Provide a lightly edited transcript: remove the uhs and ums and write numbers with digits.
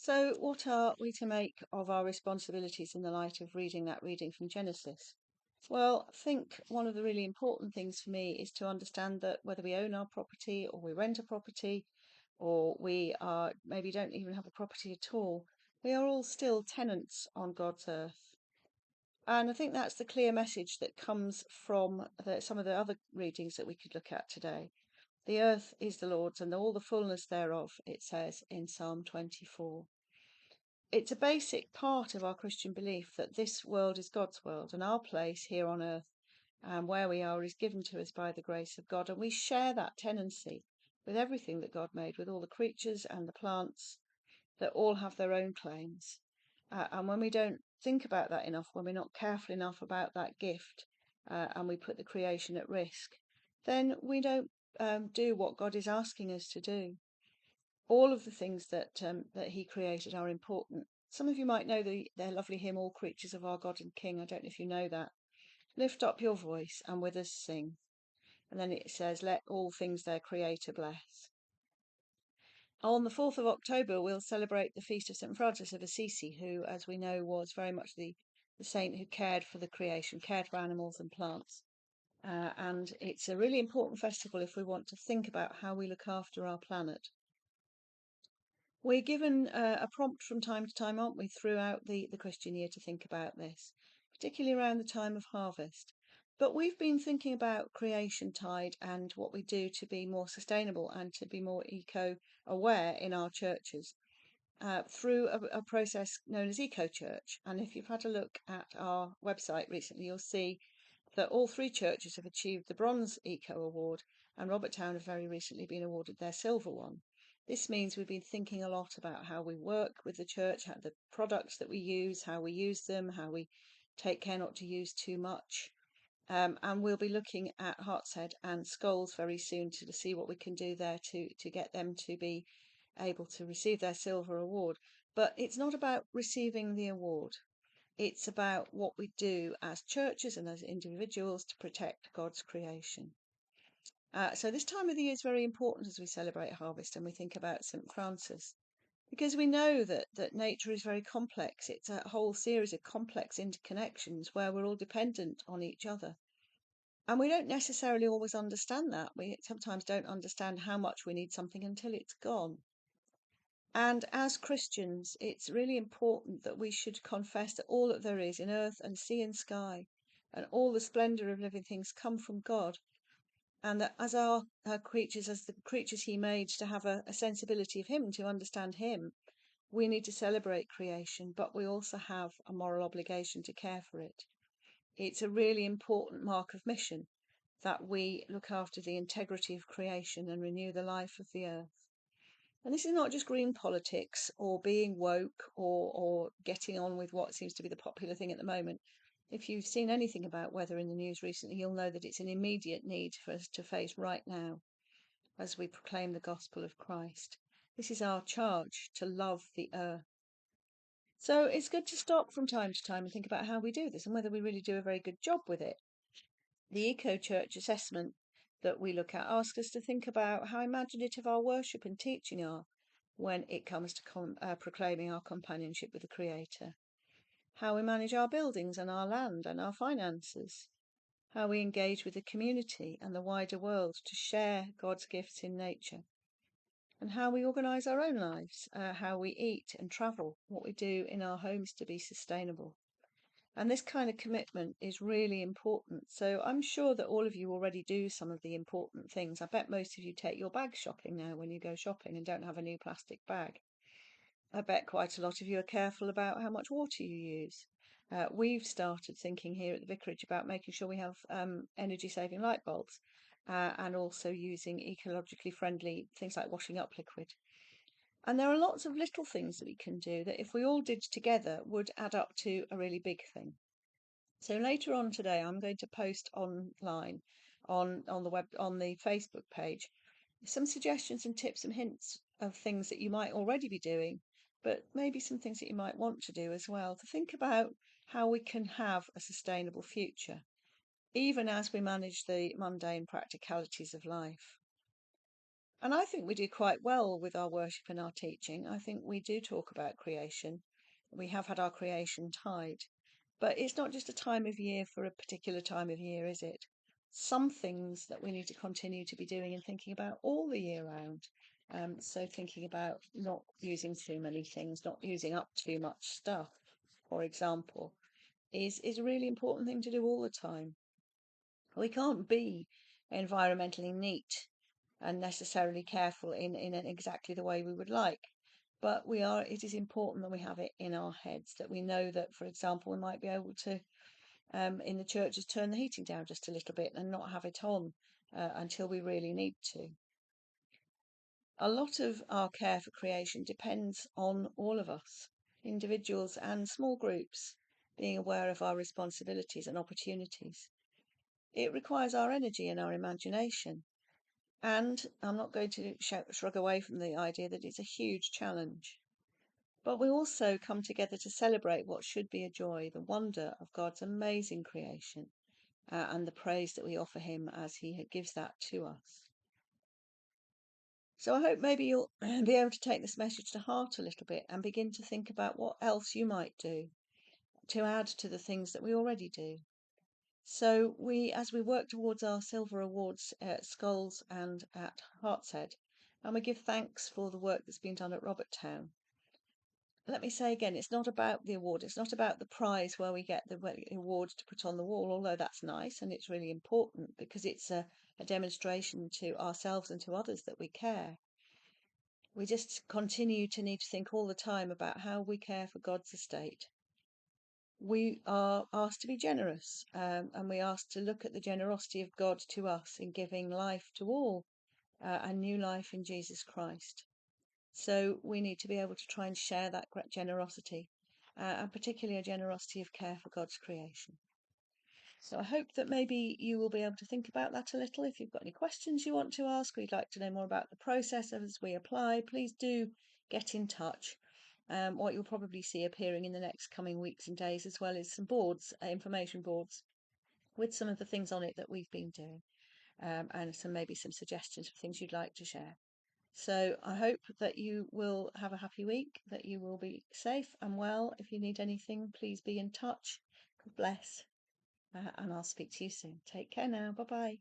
So, what are we to make of our responsibilities in the light of reading that reading from Genesis? Well, I think one of the really important things for me is to understand that whether we own our property or we rent a property or we are maybe don't even have a property at all, we are all still tenants on God's earth. And I think that's the clear message that comes from some of the other readings that we could look at today. The earth is the Lord's and all the fullness thereof, it says in Psalm 24. It's a basic part of our Christian belief that this world is God's world and our place here on earth and where we are is given to us by the grace of God. And we share that tenancy with everything that God made, with all the creatures and the plants that all have their own claims. And when we don't think about that enough, when we're not careful enough about that gift and we put the creation at risk, then we don't do what God is asking us to do. All of the things that He created are important. Some of you might know their lovely hymn, All Creatures of Our God and King. I don't know if you know that. Lift up your voice and with us sing. And then it says, let all things their Creator bless. On the 4th of October, we'll celebrate the feast of St. Francis of Assisi, who, as we know, was very much the saint who cared for the creation, cared for animals and plants. And it's a really important festival if we want to think about how we look after our planet. We're given a prompt from time to time, aren't we, throughout the Christian year to think about this, particularly around the time of harvest. But we've been thinking about creation tide and what we do to be more sustainable and to be more eco-aware in our churches through a process known as Eco-Church. And if you've had a look at our website recently, you'll see that all three churches have achieved the Bronze Eco Award, and Robert Town have very recently been awarded their Silver one. This means we've been thinking a lot about how we work with the church, how the products that we use, how we use them, how we take care not to use too much. And we'll be looking at Hartshead and Scholes very soon to see what we can do there to get them to be able to receive their Silver Award. But it's not about receiving the award. It's about what we do as churches and as individuals to protect God's creation. So this time of the year is very important as we celebrate harvest and we think about St. Francis, because we know that nature is very complex. It's a whole series of complex interconnections where we're all dependent on each other. And we don't necessarily always understand that. We sometimes don't understand how much we need something until it's gone. And as Christians, it's really important that we should confess that all that there is in earth and sea and sky and all the splendour of living things come from God. And that as our creatures, as the creatures He made to have a sensibility of Him, to understand Him, we need to celebrate creation, but we also have a moral obligation to care for it. It's a really important mark of mission that we look after the integrity of creation and renew the life of the earth. And this is not just green politics or being woke or getting on with what seems to be the popular thing at the moment. If you've seen anything about weather in the news recently, you'll know that it's an immediate need for us to face right now as we proclaim the gospel of Christ. This is our charge, to love the earth. So it's good to stop from time to time and think about how we do this and whether we really do a very good job with it. The Eco-Church assessment that we look at asks us to think about how imaginative our worship and teaching are when it comes to proclaiming our companionship with the Creator, how we manage our buildings and our land and our finances, how we engage with the community and the wider world to share God's gifts in nature, and how we organise our own lives, how we eat and travel, what we do in our homes to be sustainable. And this kind of commitment is really important. So I'm sure that all of you already do some of the important things. I bet most of you take your bag shopping now when you go shopping and don't have a new plastic bag. I bet quite a lot of you are careful about how much water you use. We've started thinking here at the vicarage about making sure we have energy-saving light bulbs and also using ecologically friendly things like washing up liquid. And there are lots of little things that we can do that if we all did together would add up to a really big thing. So later on today, I'm going to post online on the Facebook page some suggestions and tips and hints of things that you might already be doing, but maybe some things that you might want to do as well, to think about how we can have a sustainable future, even as we manage the mundane practicalities of life. And I think we do quite well with our worship and our teaching. I think we do talk about creation. We have had our creation tide. But it's not just a time of year for a particular time of year, is it? Some things that we need to continue to be doing and thinking about all the year round. So thinking about not using too many things, not using up too much stuff, for example, is a really important thing to do all the time. We can't be environmentally neat and necessarily careful in exactly the way we would like. But it is important that we have it in our heads, that we know that, for example, we might be able to, in the churches, turn the heating down just a little bit and not have it on until we really need to. A lot of our care for creation depends on all of us, individuals and small groups, being aware of our responsibilities and opportunities. It requires our energy and our imagination. And I'm not going to shrug away from the idea that it's a huge challenge. But we also come together to celebrate what should be a joy, the wonder of God's amazing creation, and the praise that we offer Him as He gives that to us. So I hope maybe you'll be able to take this message to heart a little bit and begin to think about what else you might do to add to the things that we already do. So as we work towards our silver awards at Skulls and at Hartshead, and we give thanks for the work that's been done at Robertstown. Let me say again, it's not about the award. It's not about the prize where we get the award to put on the wall, although that's nice and it's really important because it's a demonstration to ourselves and to others that we care. We just continue to need to think all the time about how we care for God's estate. We are asked to be generous, and we asked to look at the generosity of God to us in giving life to all and new life in Jesus Christ. So we need to be able to try and share that generosity, and particularly a generosity of care for God's creation. So I hope that maybe you will be able to think about that a little. If you've got any questions you want to ask, or you'd like to know more about the process as we apply, please do get in touch. What you'll probably see appearing in the next coming weeks and days, as well as some boards, information boards, with some of the things on it that we've been doing, and maybe some suggestions for things you'd like to share. So I hope that you will have a happy week, that you will be safe and well. If you need anything, please be in touch. God bless. And I'll speak to you soon. Take care now. Bye bye.